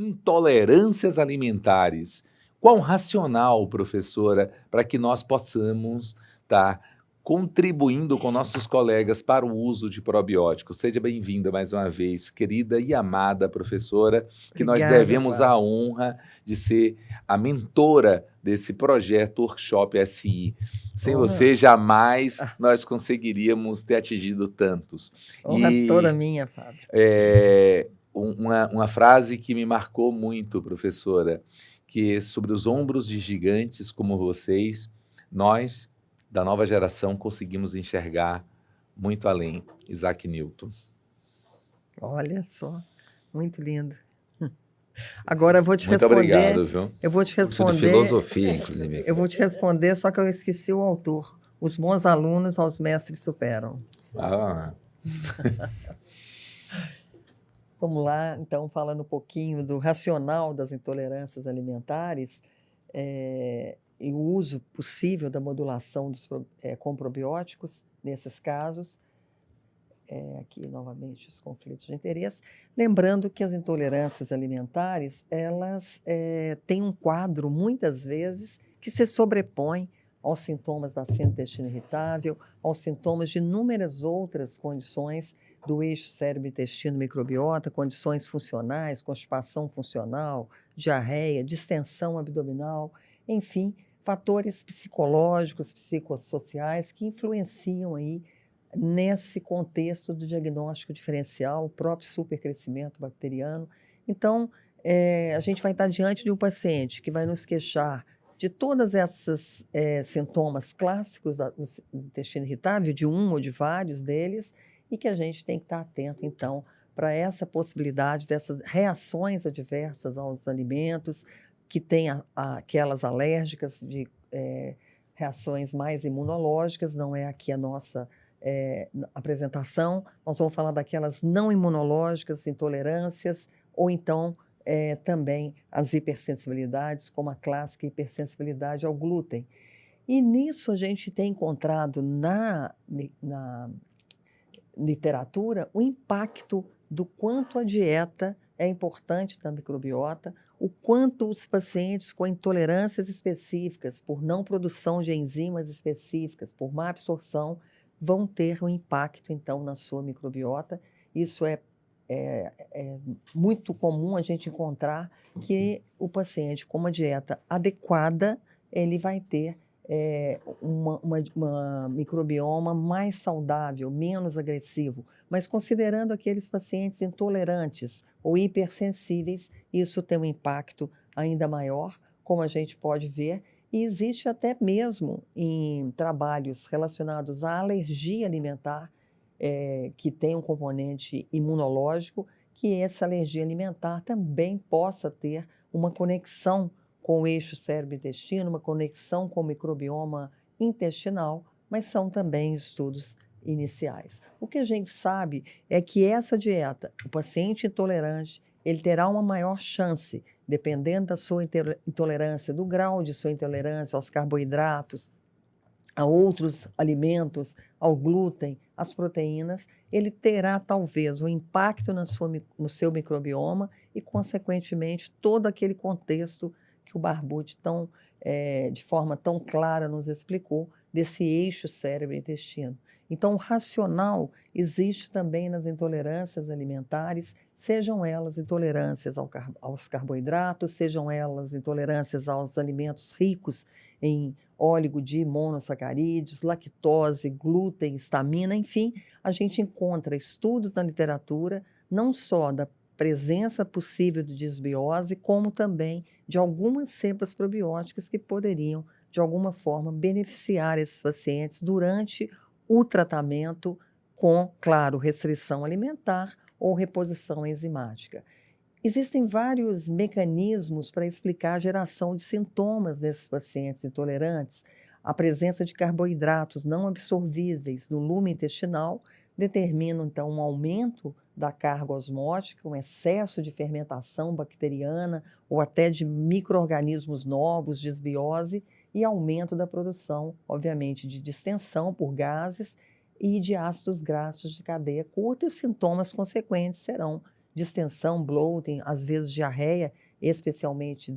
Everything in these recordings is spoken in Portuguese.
intolerâncias alimentares. Qual o racional, professora, para que nós possamos estar contribuindo com nossos colegas para o uso de probióticos? Seja bem-vinda mais uma vez, querida e amada professora, que nós Obrigada, devemos a Flávio. honra de ser a mentora desse projeto Workshop SI. Sem Honra, você, jamais ah, nós conseguiríamos ter atingido tantos. honra toda E minha, Fábio. uma frase que me marcou muito, professora, que sobre os ombros de gigantes como vocês, nós, da nova geração, conseguimos enxergar muito além. Isaac Newton. Olha só, muito lindo. Agora eu vou te Muito responder, obrigado, viu? eu vou te Curso de responder, filosofia, inclusive. eu vou te responder, só que eu esqueci o autor. Os bons alunos aos mestres superam. Ah, Vamos lá, então, falando um pouquinho do racional das intolerâncias alimentares, e o uso possível da modulação com probióticos nesses casos. Aqui, novamente, os conflitos de interesse. Lembrando que as intolerâncias alimentares, elas têm um quadro, muitas vezes, que se sobrepõe aos sintomas da síndrome do intestino irritável, aos sintomas de inúmeras outras condições do eixo cérebro-intestino-microbiota, condições funcionais, constipação funcional, diarreia, distensão abdominal, enfim, fatores psicológicos, psicossociais que influenciam aí nesse contexto do diagnóstico diferencial, o próprio supercrescimento bacteriano. Então, a gente vai estar diante de um paciente que vai nos queixar de todas essas sintomas clássicos do intestino irritável, de um ou de vários deles, e que a gente tem que estar atento, então, para essa possibilidade dessas reações adversas aos alimentos, que tem aquelas alérgicas de reações mais imunológicas, não é aqui a nossa apresentação. Nós vamos falar daquelas não imunológicas, intolerâncias, ou então também as hipersensibilidades, como a clássica hipersensibilidade ao glúten. E nisso a gente tem encontrado na literatura o impacto do quanto a dieta é importante na microbiota, o quanto os pacientes com intolerâncias específicas, por não produção de enzimas específicas, por má absorção, vão ter um impacto, então, na sua microbiota. Isso é muito comum a gente encontrar que o paciente com uma dieta adequada, ele vai ter uma microbioma mais saudável, menos agressivo. Mas considerando aqueles pacientes intolerantes ou hipersensíveis, isso tem um impacto ainda maior, como a gente pode ver, e existe até mesmo em trabalhos relacionados à alergia alimentar, que tem um componente imunológico, que essa alergia alimentar também possa ter uma conexão com o eixo cérebro-intestino, uma conexão com o microbioma intestinal, mas são também estudos iniciais. O que a gente sabe é que essa dieta, o paciente intolerante, ele terá uma maior chance, dependendo da sua intolerância, do grau de sua intolerância aos carboidratos, a outros alimentos, ao glúten, às proteínas, ele terá talvez um impacto no seu microbioma e, consequentemente, todo aquele contexto que o Barbucci de forma tão clara nos explicou, desse eixo cérebro-intestino. Então, o racional existe também nas intolerâncias alimentares, sejam elas intolerâncias aos carboidratos, sejam elas intolerâncias aos alimentos ricos em oligodimonossacarídeos, lactose, glúten, histamina, enfim, a gente encontra estudos na literatura, não só da presença possível de disbiose, como também de algumas cepas probióticas que poderiam, de alguma forma, beneficiar esses pacientes durante o tratamento com, claro, restrição alimentar ou reposição enzimática. Existem vários mecanismos para explicar a geração de sintomas desses pacientes intolerantes. A presença de carboidratos não absorvíveis no lume intestinal determina, então, um aumento da carga osmótica, um excesso de fermentação bacteriana ou até de micro-organismos novos, disbiose, e aumento da produção, obviamente, de distensão por gases e de ácidos graxos de cadeia curta, e os sintomas consequentes serão distensão, bloating, às vezes diarreia, especialmente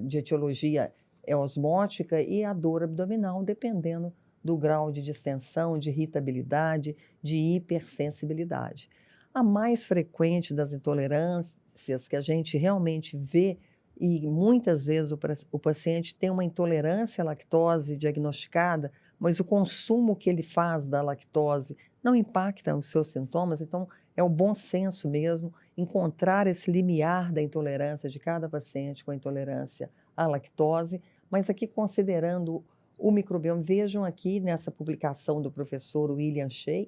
de etiologia osmótica, e a dor abdominal, dependendo do grau de distensão, de irritabilidade, de hipersensibilidade. A mais frequente das intolerâncias que a gente realmente vê, e muitas vezes o paciente tem uma intolerância à lactose diagnosticada, mas o consumo que ele faz da lactose não impacta os seus sintomas, então é o bom senso mesmo encontrar esse limiar da intolerância de cada paciente com a intolerância à lactose, mas aqui considerando o microbioma, vejam aqui nessa publicação do professor William Shea,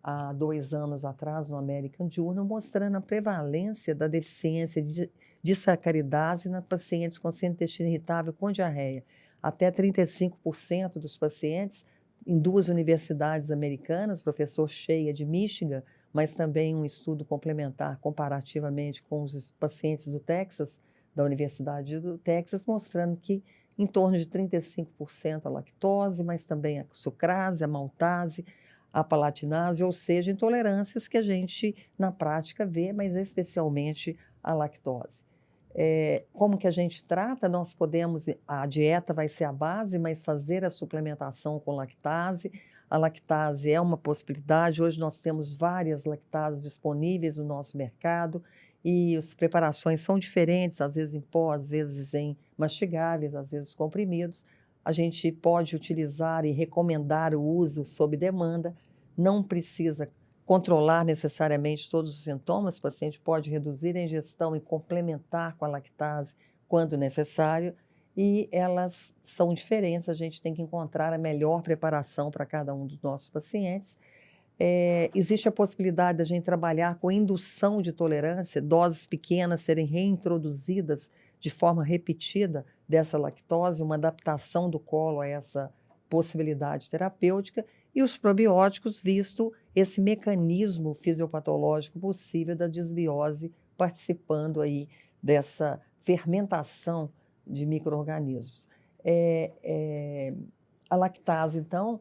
há 2 anos atrás no American Journal, mostrando a prevalência da deficiência de sacaridase nas pacientes com síndrome do intestino irritável com diarreia. Até 35% dos pacientes, em 2 universidades americanas, professor Shea de Michigan, mas também um estudo complementar comparativamente com os pacientes do Texas, da Universidade do Texas, mostrando que em torno de 35% a lactose, mas também a sucrase, a maltase, a palatinase, ou seja, intolerâncias que a gente na prática vê, mas especialmente a lactose. Como que a gente trata? Nós podemos, a dieta vai ser a base, mas fazer a suplementação com lactase. A lactase é uma possibilidade. Hoje nós temos várias lactases disponíveis no nosso mercado e as preparações são diferentes, às vezes em pó, às vezes em mastigáveis, às vezes comprimidos. A gente pode utilizar e recomendar o uso sob demanda, não precisa controlar necessariamente todos os sintomas, o paciente pode reduzir a ingestão e complementar com a lactase quando necessário, e elas são diferentes, a gente tem que encontrar a melhor preparação para cada um dos nossos pacientes. Existe a possibilidade de a gente trabalhar com indução de tolerância, doses pequenas serem reintroduzidas de forma repetida dessa lactose, uma adaptação do colo a essa possibilidade terapêutica, e os probióticos, visto esse mecanismo fisiopatológico possível da desbiose participando aí dessa fermentação de micro-organismos. A lactase, então,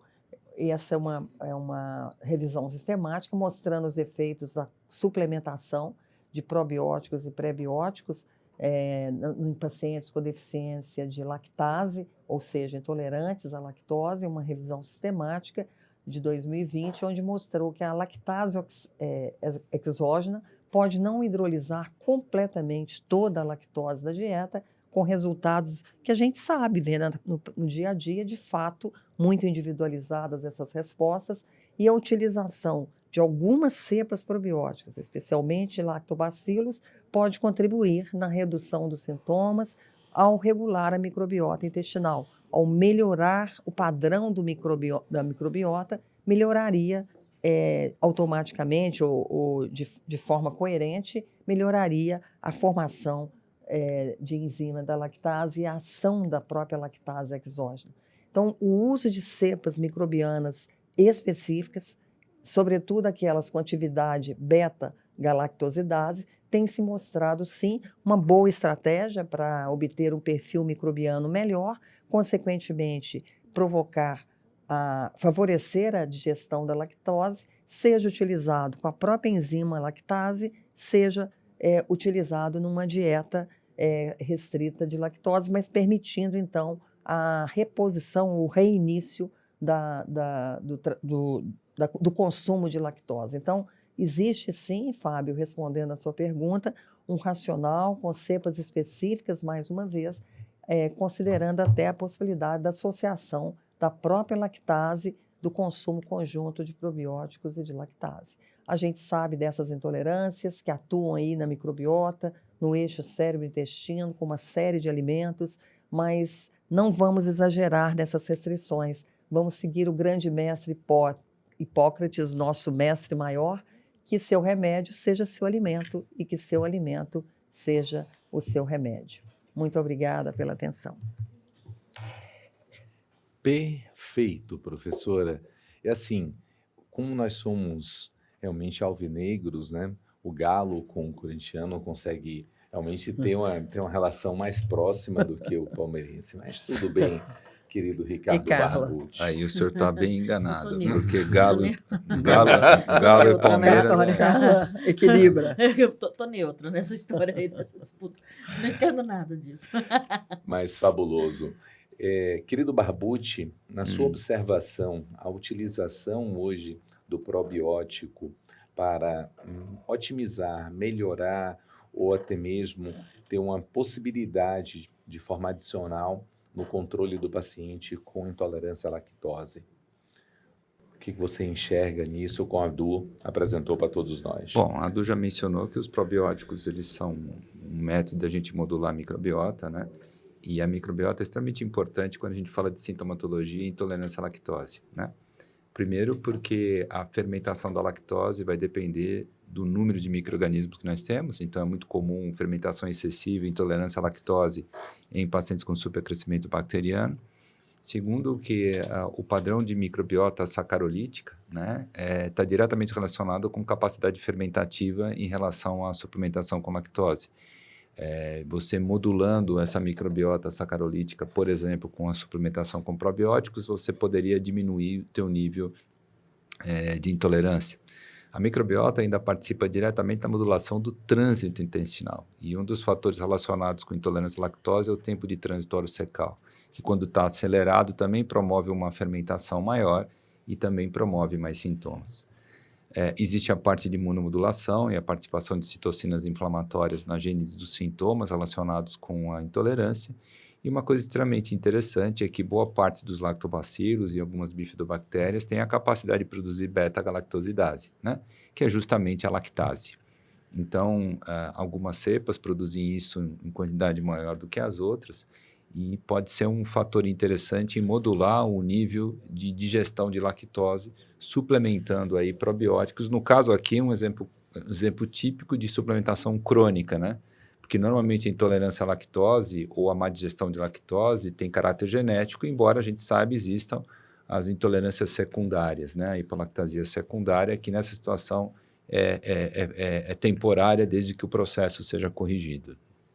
essa é uma revisão sistemática mostrando os efeitos da suplementação de probióticos e prebióticos em pacientes com deficiência de lactase, ou seja, intolerantes à lactose, uma revisão sistemática de 2020, onde mostrou que a lactase exógena pode não hidrolisar completamente toda a lactose da dieta, com resultados que a gente sabe ver no dia a dia, de fato, muito individualizadas essas respostas, e a utilização de algumas cepas probióticas, especialmente lactobacilos, pode contribuir na redução dos sintomas ao regular a microbiota intestinal. Ao melhorar o padrão da microbiota, melhoraria automaticamente ou de forma coerente, melhoraria a formação de enzima da lactase e a ação da própria lactase exógena. Então, o uso de cepas microbianas específicas, sobretudo aquelas com atividade beta-galactosidase, tem se mostrado, sim, uma boa estratégia para obter um perfil microbiano melhor, consequentemente, favorecer a digestão da lactose, seja utilizado com a própria enzima lactase, seja utilizado numa dieta restrita de lactose, mas permitindo, então, a reposição, o reinício do consumo de lactose. Então, existe sim, Fábio, respondendo à sua pergunta, um racional com cepas específicas, mais uma vez, considerando até a possibilidade da associação da própria lactase do consumo conjunto de probióticos e de lactase. A gente sabe dessas intolerâncias que atuam aí na microbiota, no eixo cérebro-intestino, com uma série de alimentos, mas não vamos exagerar nessas restrições. Vamos seguir o grande mestre Hipócrates, nosso mestre maior, que seu remédio seja seu alimento e que seu alimento seja o seu remédio. Muito obrigada pela atenção. Perfeito, professora. É assim, como nós somos realmente alvinegros, né? O galo com o corintiano consegue realmente ter uma relação mais próxima do que o palmeirense, mas tudo bem. querido Ricardo Carla. Barbucci. Aí o senhor está bem enganado, Eu sou neutra. porque Eu Galo, sou Galo e neutra Palmeiras... nessa história. Carla equilibra. Eu tô neutra nessa história aí, nessa disputa. Não entendo nada disso. Mas fabuloso. Querido Barbucci, na sua observação, a utilização hoje do probiótico para otimizar, melhorar ou até mesmo ter uma possibilidade de forma adicional no controle do paciente com intolerância à lactose. O que você enxerga nisso, como a Du apresentou para todos nós? Bom, a Du já mencionou que os probióticos, eles são um método da gente modular a microbiota, né? E a microbiota é extremamente importante quando a gente fala de sintomatologia e intolerância à lactose, né? Primeiro porque a fermentação da lactose vai depender do número de micro-organismos que nós temos, então é muito comum fermentação excessiva e intolerância à lactose em pacientes com supercrescimento bacteriano. Segundo que o padrão de microbiota sacarolítica, né, está diretamente relacionado com capacidade fermentativa em relação à suplementação com lactose. Você modulando essa microbiota sacarolítica, por exemplo, com a suplementação com probióticos, você poderia diminuir o teu nível de intolerância. A microbiota ainda participa diretamente da modulação do trânsito intestinal. E um dos fatores relacionados com intolerância à lactose é o tempo de trânsito orocecal, que quando está acelerado também promove uma fermentação maior e também promove mais sintomas. Existe a parte de imunomodulação e a participação de citocinas inflamatórias na gênese dos sintomas relacionados com a intolerância. E uma coisa extremamente interessante é que boa parte dos lactobacilos e algumas bifidobactérias têm a capacidade de produzir beta-galactosidase, né? Que é justamente a lactase. Então, algumas cepas produzem isso em quantidade maior do que as outras e pode ser um fator interessante em modular o nível de digestão de lactose, suplementando aí probióticos. No caso aqui, um exemplo típico de suplementação crônica, né? Porque normalmente a intolerância à lactose ou a má digestão de lactose tem caráter genético, embora a gente saiba existam as intolerâncias secundárias, né? A hipolactasia secundária, que nessa situação é temporária desde que o processo seja corrigido.